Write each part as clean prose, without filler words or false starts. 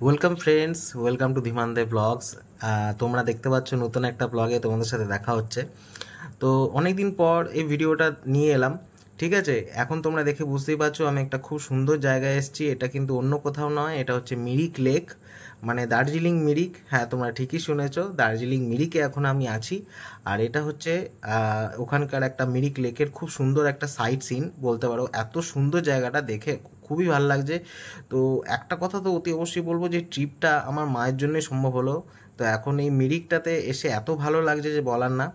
Welcome friends, welcome to Dhiman Dey blogs. তোমরা দেখতে পাচ্ছ নতুন একটা ব্লগে তোমাদের সাথে দেখা হচ্ছে। তো অনেক দিন পর এই ভিডিওটা নিয়ে এলাম। ঠিক আছে, এখন তোমরা দেখে বুঝতেই পারছো আমি একটা খুব সুন্দর জায়গায় এসেছি। এটা কিন্তু অন্য কোথাও নয়, এটা হচ্ছে মিরিক লেক, মানে দার্জিলিং মিরিক। হ্যাঁ, তোমরা ঠিকই শুনেছো, দার্জিলিং মিরিকে এখন আমি আছি। আর এটা হচ্ছে ওখানকার একটা মিরিক লেকের খুব সুন্দর একটা সাইট সিন বলতে পারো। এত সুন্দর জায়গাটা দেখে খুবই ভালো লাগছে। তো একটা কথা তো অতি অবশ্যই বলবো যে ট্রিপটা আমার মায়ের জন্যই সম্ভব হলো। তো এখন এই মিরিকটাতে এসে এত ভালো লাগছে যে বলার না।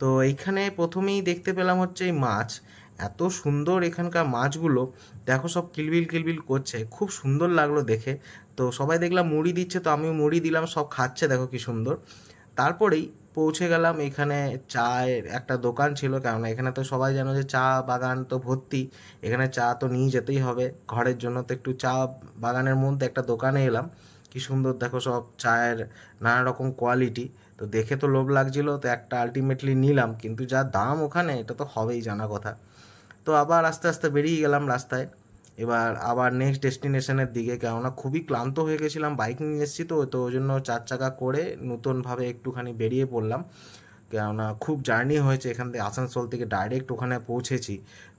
তো এইখানে প্রথমেই দেখতে পেলাম হচ্ছে এই মাছ। এত সুন্দর এখানকার মাছগুলো, দেখো সব কিলবিল কিলবিল করছে, খুব সুন্দর লাগলো দেখে। তো সবাই দেখলাম মুড়ি দিচ্ছে, তো আমিও মুড়ি দিলাম, সব খাচ্ছে, দেখো কি সুন্দর। তারপরেই পৌঁছে গেলাম এখানে। চায়ের একটা দোকান ছিল, কেননা এখানে তো সবাই জানো যে চা বাগান তো ভর্তি। এখানে চা তো নিয়ে যেতেই হবে ঘরের জন্য। তো একটু চা বাগানের মধ্যে একটা দোকানে এলাম। কি সুন্দর দেখো সব চায়ের নানা রকম কোয়ালিটি। তো দেখে তো লোভ লাগছিল, তো একটা আলটিমেটলি নিলাম, কিন্তু যা দাম ওখানে, এটা তো হবেই জানা কথা। তো আবার আস্তে আস্তে বেরিয়ে গেলাম রাস্তায়। এবার আবার নেক্সট ডেস্টিনেশনের দিকে, কেননা খুবই ক্লান্ত হয়ে গেছিলাম, বাইক নিয়ে এসেছি তো তো ওই জন্য 4 চাকা করে নতুনভাবে একটুখানি বেরিয়ে পড়লাম। কেননা খুব জার্নি হয়েছে, এখান থেকে আসানসোল থেকে ডাইরেক্ট ওখানে পৌঁছেছি।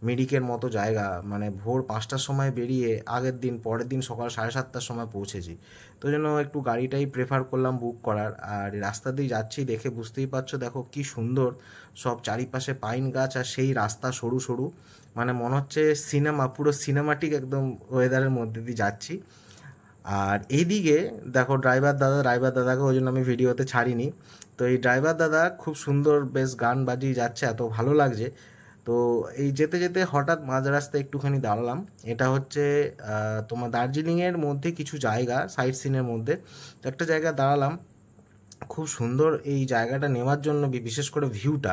মিরিকের মতো জায়গা, মানে ভোর 5টার সময় বেরিয়ে আগের দিন পরের দিন সকাল 7:30টার সময় পৌঁছেছি। তো জন্য একটু গাড়িটাই প্রেফার করলাম বুক করার। আর এই রাস্তা দিয়ে যাচ্ছি, দেখে বুঝতেই পারছো, দেখো কি সুন্দর সব চারিপাশে পাইন গাছ, আর সেই রাস্তা সরু সরু, মানে মনে হচ্ছে সিনেমা, পুরো সিনেমাটিক একদম ওয়েদারের মধ্যে দিয়ে যাচ্ছি। আর এইদিকে দেখো ড্রাইভার দাদাকে ওই জন্য আমি ভিডিওতে ছাড়িনি। তো এই ড্রাইভার দাদা খুব সুন্দর বেশ গান বাজিয়ে যাচ্ছে, এত ভালো লাগছে। তো এই যেতে যেতে হঠাৎ মাঝ রাস্তায় একটুখানি দাঁড়ালাম। এটা হচ্ছে তোমার দার্জিলিংয়ের মধ্যে কিছু জায়গা সাইট সিনের মধ্যে। তো একটা জায়গায় দাঁড়ালাম, খুব সুন্দর এই জায়গাটা নেওয়ার জন্য, বিশেষ করে ভিউটা।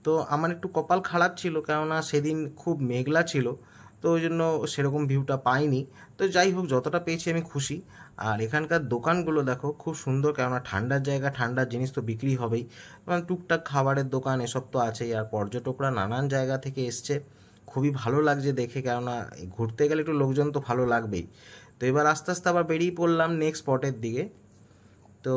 তো আমার একটু কপাল খারাপ ছিল, কেননা সেদিন খুব মেঘলা ছিল। তো ওই জন্য সেরকম ভিউটা পাইনি। তো যাই হোক, যতটা পেয়েছি আমি খুশি। আর এখানকার দোকানগুলো দেখো খুব সুন্দর, কেননা ঠান্ডার জায়গা, ঠান্ডার জিনিস তো বিক্রি হবেই। মানে টুকটাক খাবারের দোকান এসব তো আছেই, আর পর্যটকরা নানান জায়গা থেকে এসছে। খুবই ভালো লাগছে দেখে, কেননা ঘুরতে গেলে একটু লোকজন তো ভালো লাগবেই। তো এবার আস্তে আস্তে আবার বেরিয়ে পড়লাম নেক্সট স্পটের দিকে। তো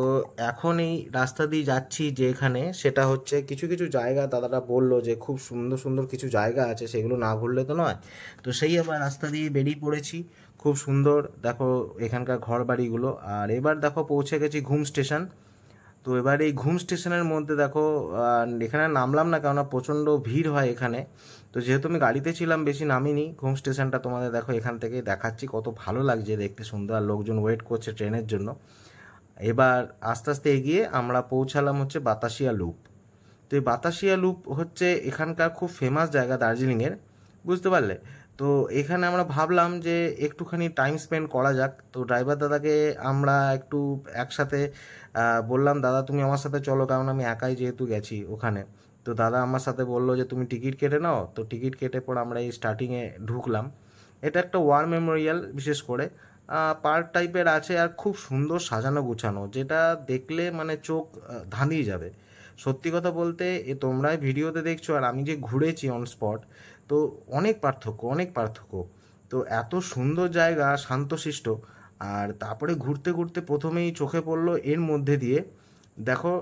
এখন এই রাস্তা দিয়ে যাচ্ছি যেখানে, সেটা হচ্ছে কিছু কিছু জায়গা দাদারা বললো যে খুব সুন্দর সুন্দর কিছু জায়গা আছে, সেগুলো না ঘুরলে তো নয়। তো সেই আবার রাস্তা দিয়ে বেরিয়ে পড়েছি। খুব সুন্দর দেখো এখানকার ঘর বাড়িগুলো। আর এবার দেখো পৌঁছে গেছি ঘুম স্টেশন। তো এবার এই ঘুম স্টেশনের মধ্যে দেখো, এখানে নামলাম না, কেননা প্রচণ্ড ভিড় হয় এখানে। তো যেহেতু আমি গাড়িতে ছিলাম, বেশি নামিনি। ঘুম স্টেশনটা তোমাদের দেখো এখান থেকে দেখাচ্ছি, কত ভালো লাগছে দেখতে, সুন্দর, আর লোকজন ওয়েট করছে ট্রেনের জন্য। এবার আস্তে আস্তে এগিয়ে আমরা পৌঁছালাম হচ্ছে বাতাসিয়া লুপ। তো এই বাতাসিয়া লুপ হচ্ছে এখানকার খুব ফেমাস জায়গা দার্জিলিংয়ের, বুঝতে পারলে। তো এখানে আমরা ভাবলাম যে একটুখানি টাইম স্পেন্ড করা যাক। তো ড্রাইভার দাদাকে আমরা একটু একসাথে বললাম, দাদা তুমি আমার সাথে চলো, কারণ আমি একাই যেহেতু গেছি ওখানে। তো দাদা আমার সাথে বললো যে তুমি টিকিট কেটে নাও। তো টিকিট কেটে পর আমরা এই স্টার্টিংয়ে ঢুকলাম। এটা একটা ওয়ার মেমোরিয়াল, বিশেষ করে পার্ক টাইপের আছে, আর খুব সুন্দর সাজানো গুছানো, যেটা দেখলে মানে চোখ ধাঁধিয়ে যাবে। সত্যি কথা বলতে, তোমরা ভিডিওতে দেখছো আর আমি যে ঘুরেছি অন স্পট, তো অনেক পার্থক্য, অনেক পার্থক্য। তো এত সুন্দর জায়গা, শান্তশিষ্ট। আর তারপরে ঘুরতে ঘুরতে প্রথমেই চোখে পড়লো এর মধ্যে দিয়ে, দেখো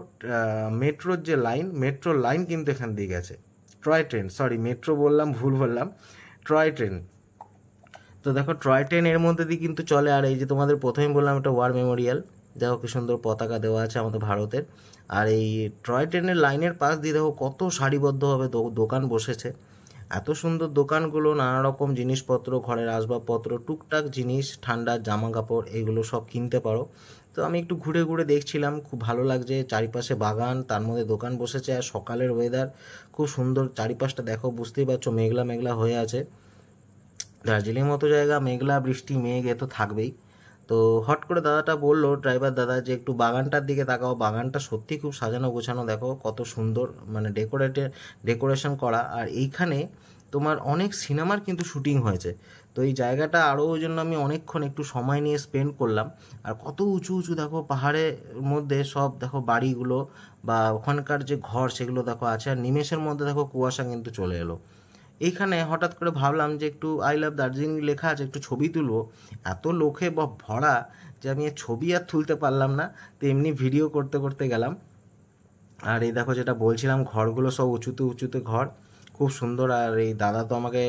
মেট্রোর যে লাইন, মেট্রো লাইন কিন্তু এখান দিয়ে গেছে। টয় ট্রেন, সরি মেট্রো বললাম, ভুল বললাম, টয় ট্রেন। তো দেখো টয় ট্রেন এর মধ্যে দিয়ে কিন্তু চলে। আর এই যে তোমাদের প্রথমেই বললাম এটা ওয়ার মেমোরিয়াল, দেখো কি সুন্দর পতাকা দেওয়া আছে আমাদের ভারতের। আর এই টয় ট্রেনের লাইনের পাশ দিয়ে দেখো কত সারিবদ্ধভাবে দোকান বসেছে। এত সুন্দর দোকানগুলো, নানা রকম জিনিসপত্র, ঘরের আসবাবপত্র, টুকটাক জিনিস, ঠান্ডার জামা কাপড়, এগুলো সব কিনতে পারো। তো আমি একটু ঘুরে ঘুরে দেখছিলাম, খুব ভালো লাগছে, চারিপাশে বাগান, তার মধ্যে দোকান বসেছে, আর সকালের ওয়েদার খুব সুন্দর। চারিপাশটা দেখো, বুঝতেই পারছো মেঘলা মেঘলা হয়ে আছে। দার্জিলিং মতো জায়গা, মেঘলা বৃষ্টি মেঘ এ তো থাকবেই। তো হট করে দাদাটা বললো, ড্রাইভার দাদা, যে একটু বাগানটার দিকে তাকাও। বাগানটা সত্যি খুব সাজানো গোছানো, দেখো কত সুন্দর, মানে ডেকোরেশন করা। আর এইখানে তোমার অনেক সিনেমার কিন্তু শুটিং হয়েছে। তো এই জায়গাটা আরও, ওই জন্য আমি অনেকক্ষণ একটু সময় নিয়ে স্পেন্ড করলাম। আর কত উঁচু উঁচু দেখো পাহাড়ের মধ্যে সব দেখো বাড়িগুলো, বা ওখানকার যে ঘর সেগুলো দেখো আছে। আর নিমেষের মধ্যে দেখো কুয়াশা কিন্তু চলে এলো। এইখানে হঠাৎ করে ভাবলাম যে একটু আই লাভ দার্জিলিং লেখা আছে, একটু ছবি তুলবো। এত লোকে ভরা যে আমি এর ছবি আর তুলতে পারলাম না, তো এমনি ভিডিও করতে করতে গেলাম। আর এই দেখো যেটা বলছিলাম, ঘরগুলো সব উঁচুতে উঁচুতে ঘর, খুব সুন্দর। আর এই দাদা তো আমাকে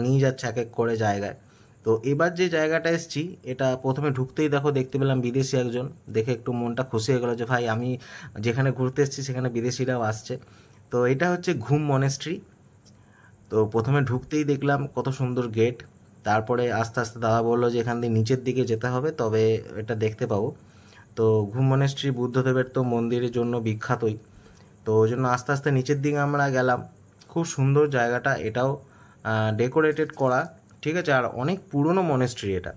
নিয়ে যাচ্ছে এক এক করে জায়গায়। তো এবার যে জায়গাটা এসেছি, এটা প্রথমে ঢুকতেই দেখো দেখতে পেলাম বিদেশি একজন, দেখে একটু মনটা খুশি হয়ে গেলো যে ভাই আমি যেখানে ঘুরতে এসেছি সেখানে বিদেশিরাও আসছে। তো এটা হচ্ছে ঘুম মনেস্ট্রি। তো প্রথমে ঢুকতেই দেখলাম কত সুন্দর গেট, তারপরে আস্তে আস্তে দাদা বললো যে এখান দিয়ে নিচের দিকে যেতে হবে তবে এটা দেখতে পাবো। তো ঘুম মনেস্ট্রি বুদ্ধদেবের তো মন্দিরের জন্য বিখ্যাতই, তো ওই জন্য আস্তে আস্তে নিচের দিকে আমরা গেলাম। খুব সুন্দর জায়গাটা, এটাও ডেকোরেটেড করা, ঠিক আছে, আর অনেক পুরনো মনেস্ট্রি এটা।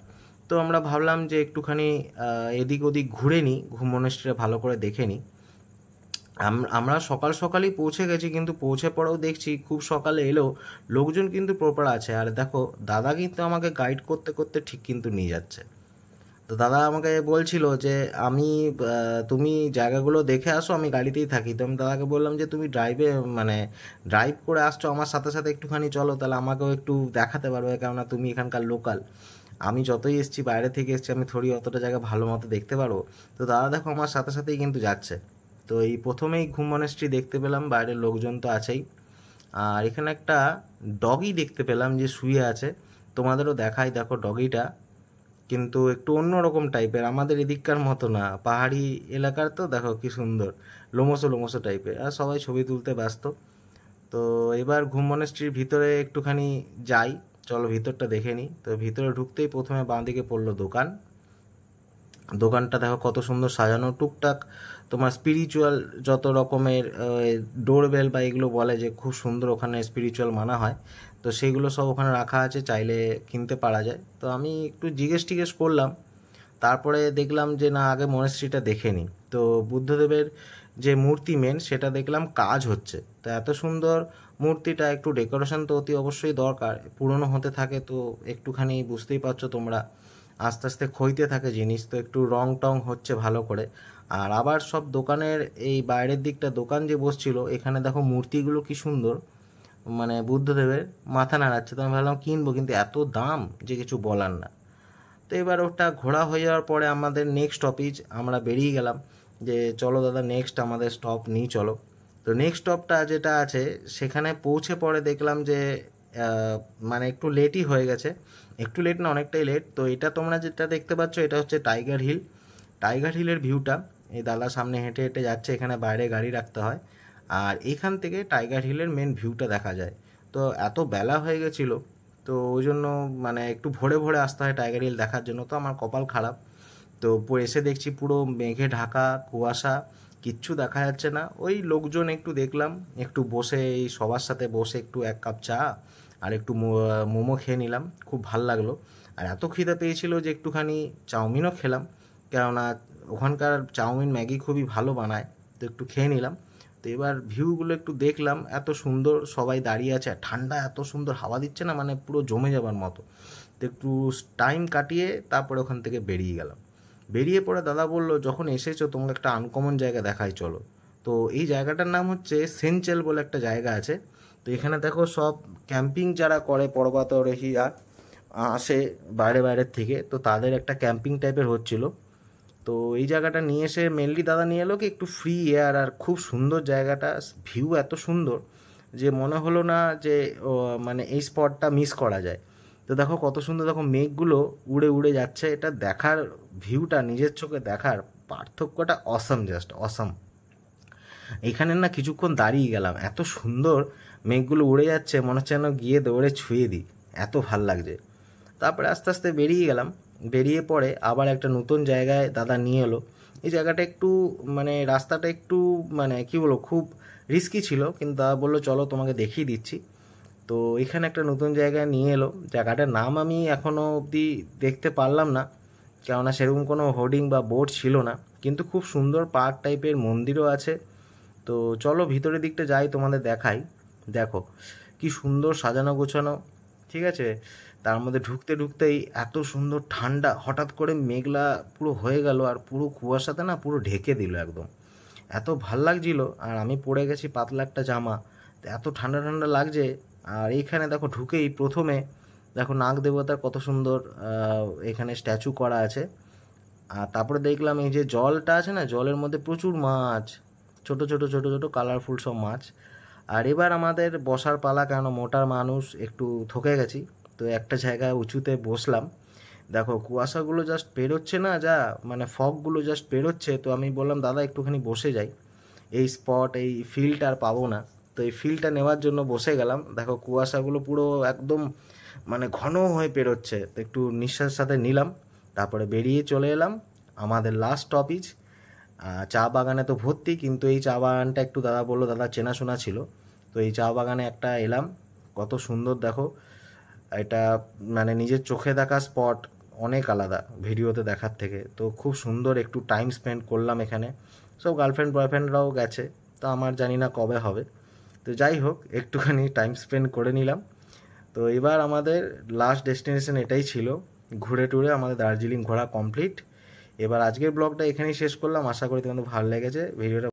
তো আমরা ভাবলাম যে একটুখানি এদিক ওদিক ঘুরে নিই, ঘুম মনেস্ট্রিটা ভালো করে দেখে নিই। আমরা সকাল সকালই পৌঁছে গেছি, কিন্তু পৌঁছে পরেও দেখছি খুব সকালে এলেও লোকজন কিন্তু প্রপার আছে। আর দেখো দাদা কিন্তু আমাকে গাইড করতে করতে ঠিক কিন্তু নিয়ে যাচ্ছে। তো দাদা আমাকে বলছিল যে আমি তুমি জায়গাগুলো দেখে আসো, আমি গাড়িতেই থাকি। তো আমি দাদাকে বললাম যে তুমি মানে ড্রাইভ করে আসছো আমার সাথে সাথে, একটুখানি চলো, তাহলে আমাকেও একটু দেখাতে পারবে, কেননা তুমি এখানকার লোকাল। আমি যতই এসছি, বাইরে থেকে এসছি, আমি থোড়ি অতটা জায়গা ভালো মতো দেখতে পারবো। তো দাদা দেখো আমার সাথে সাথেই কিন্তু যাচ্ছে। তো এই প্রথমেই ঘুম মনেস্ট্রি দেখতে পেলাম, বাইরের লোকজন তো আছেই। আর এখানে একটা ডগি দেখতে পেলাম যে শুয়ে আছে, তোমাদেরও দেখাই। দেখো ডগিটা কিন্তু একটু অন্যরকম টাইপের, আমাদের এদিককার মতো না, পাহাড়ি এলাকার। তো দেখো কি সুন্দর লোমসো লোমসো টাইপের, আর সবাই ছবি তুলতে ব্যস্ত। তো এবার ঘুম মনেস্ট্রির ভিতরে একটুখানি যাই, চলো ভিতরটা দেখে নিই। তো ভিতরে ঢুকতেই প্রথমে বাঁ দিকে পড়লো দোকান। দোকানটা দেখো কত সুন্দর সাজানো, টুকটাক তোমার স্পিরিচুয়াল যত রকমের ডোরবেল বা এগুলো বলে যে খুব সুন্দর ওখানে স্পিরিচুয়াল মানা হয়, তো সেইগুলো সব ওখানে রাখা আছে, চাইলে কিনতে পারা যায়। তো আমি একটু জিজ্ঞেস করলাম, তারপরে দেখলাম যে না, আগে মনেস্ট্রিটা দেখে নিই। তো বুদ্ধদেবের যে মূর্তি মেন, সেটা দেখলাম কাজ হচ্ছে। তো এত সুন্দর মূর্তিটা, একটু ডেকোরেশন তো অতি অবশ্যই দরকার, পুরনো হতে থাকে তো একটুখানি বুঝতেই পারছো তোমরা, আস্তে আস্তে ক্ষইতে থাকে জিনিস, তো একটু রং টং হচ্ছে ভালো করে। আর আবার সব দোকানের এই বাইরের দিকটা দোকান যে বসছিল, এখানে দেখো মূর্তিগুলো কি সুন্দর, মানে বুদ্ধদেবের মাথা নাড়াচ্ছে। তো আমি ভাবলাম কিনবো, কিন্তু এত দাম যে কিছু বলার না। তো এবার ওটা ঘোরা হয়ে যাওয়ার পরে আমাদের নেক্সট স্টপেজ, আমরা বেরিয়ে গেলাম যে চলো দাদা নেক্সট আমাদের স্টপ নিয়ে চলো। তো নেক্সট স্টপটা যেটা আছে, সেখানে পৌঁছে পরে দেখলাম যে মানে একটু লেটই হয়ে গেছে, একটু লেট না অনেকটাই লেট। তো এটা তোমরা যেটা দেখতে পাচ্ছ, এটা হচ্ছে টাইগার হিল। টাইগার হিলের ভিউটা, এই দাদা সামনে হেঁটে হেঁটে যাচ্ছে, এখানে বাইরে গাড়ি রাখতে হয়, আর এখান থেকে টাইগার হিলের মেন ভিউটা দেখা যায়। তো এত বেলা হয়ে গেছিলো, তো ওই জন্য মানে একটু ভোরে ভোরে আসতে হয় টাইগার হিল দেখার জন্য, তো আমার কপাল খারাপ। তো এসে দেখছি পুরো মেঘে ঢাকা, কুয়াশা, কিচ্ছু দেখা যাচ্ছে না। ওই লোকজন একটু দেখলাম, একটু বসে এই সবার সাথে বসে একটু এক কাপ চা আর একটু মোমো খেয়ে নিলাম, খুব ভাল লাগলো। আর এত খিদে পেয়েছিল যে একটুখানি চাউমিনও খেলাম, কেননা ওখানকার চাউমিন ম্যাগি খুবই ভালো বানায়, তো একটু খেয়ে নিলাম। তো এবার ভিউগুলো একটু দেখলাম, এত সুন্দর সবাই দাঁড়িয়ে আছে, আর ঠান্ডা এত সুন্দর হাওয়া দিচ্ছে না, মানে পুরো জমে যাবার মতো। তো একটু টাইম কাটিয়ে তারপরে ওখান থেকে বেরিয়ে গেলাম। বেরিয়ে পড়ে দাদা বললো যখন এসেছো তোমাকে একটা আনকমন জায়গা দেখাই চলো। তো এই জায়গাটার নাম হচ্ছে সেনচেল বলে একটা জায়গা আছে। তো এখানে দেখো সব ক্যাম্পিং যারা করে পর্বতারোহীরা আসে বাইরে বাইরের থেকে, তো তাদের একটা ক্যাম্পিং টাইপের হচ্ছিল। তো এই জায়গাটা নিয়ে এসে মেনলি দাদা নিয়ে এলো কি একটু ফ্রি এয়ার, আর খুব সুন্দর জায়গাটা, ভিউ এত সুন্দর যে মনে হলো না যে মানে এই স্পটটা মিস করা যায়। তো দেখো কত সুন্দর, দেখো মেঘগুলো উড়ে উড়ে যাচ্ছে, এটা দেখার ভিউটা নিজের চোখে দেখার পার্থক্যটা অসম, জাস্ট অসম। এখানে না কিছুক্ষণ দাঁড়িয়ে গেলাম, এত সুন্দর মেঘগুলো উড়ে যাচ্ছে, মনে হচ্ছে যেন গিয়ে দৌড়ে ছুঁয়ে দিই, এত ভাল লাগছে। তারপরে আস্তে আস্তে বেরিয়ে গেলাম। বেরিয়ে পরে আবার একটা নতুন জায়গায় দাদা নিয়ে এলো। এই জায়গাটা একটু মানে রাস্তাটা একটু মানে কী বলবো, খুব রিস্কি ছিল, কিন্তু দাদা বললো চলো তোমাকে দেখিয়ে দিচ্ছি। তো এখানে একটা নতুন জায়গায় নিয়ে এলো, জায়গাটার নাম আমি এখনও অবধি দেখতে পারলাম না, কেননা সেরকম কোনো হোর্ডিং বা বোর্ড ছিল না, কিন্তু খুব সুন্দর পার্ক টাইপের, মন্দিরও আছে। তো চলো ভিতরের দিকটা যাই, তোমাদের দেখাই। দেখো কি সুন্দর সাজানো গোছানো, ঠিক আছে। তার মধ্যে ঢুকতে ঢুকতেই এত সুন্দর ঠান্ডা, হঠাৎ করে মেঘলা পুরো হয়ে গেল, আর পুরো কুয়াশাতে না পুরো ঢেকে দিল একদম, এত ভাল লাগছিল। আর আমি পরে গেছি পাতলা একটা জামা, তো এত ঠান্ডা ঠান্ডা লাগছে। আর এইখানে দেখো ঢুকেই প্রথমে দেখো নাগ দেবতার কত সুন্দর এখানে স্ট্যাচু করা আছে। আর তারপরে দেখলাম এই যে জলটা আছে না, জলের মধ্যে প্রচুর মাছ, ছোট ছোট ছোট ছোট কালারফুল সব মাছ। আর এবার আমাদের বসার পালা, কেন মোটার মানুষ একটু থকে গেছি, তো একটা জায়গায় উঁচুতে বসলাম। দেখো কুয়াশাগুলো জাস্ট পেরোচ্ছে না, যা মানে ফগগুলো জাস্ট পেরোচ্ছে। তো আমি বললাম দাদা একটুখানি বসে যাই, এই স্পট এই ফিলটা আর পাবো না। তো এই ফিলটা নেওয়ার জন্য বসে গেলাম। দেখো কুয়াশাগুলো পুরো একদম মানে ঘন হয়ে পেরোচ্ছে, তো একটু নিঃশ্বাস সাথে নিলাম, তারপরে বেরিয়ে চলে এলাম আমাদের লাস্ট স্টপেজ। চা বাগানে তো ভর্তি, কিন্তু এই চা বাগানটা একটু দাদা বললো, দাদা চেনাশোনা ছিল, তো এই চা বাগানে একটা এলাম। কত সুন্দর দেখো, এটা মানে নিজের চোখে দেখা স্পট অনেক আলাদা ভিডিওতে দেখার থেকে। তো খুব সুন্দর একটু টাইম স্পেন্ড করলাম এখানে। সব গার্লফ্রেন্ড বয়ফ্রেন্ডরাও গেছে, তো আমার জানি না কবে হবে। তো যাই হোক, একটুখানি টাইম স্পেন্ড করে নিলাম। তো এবার আমাদের লাস্ট ডেস্টিনেশন এটাই ছিল। ঘুরে টুরে আমাদের দার্জিলিং ঘোরা কমপ্লিট। এবার আজকের ব্লগটা এখানেই শেষ করলাম। আশা করি তোমাদের ভালো লেগেছে ভিডিওটা।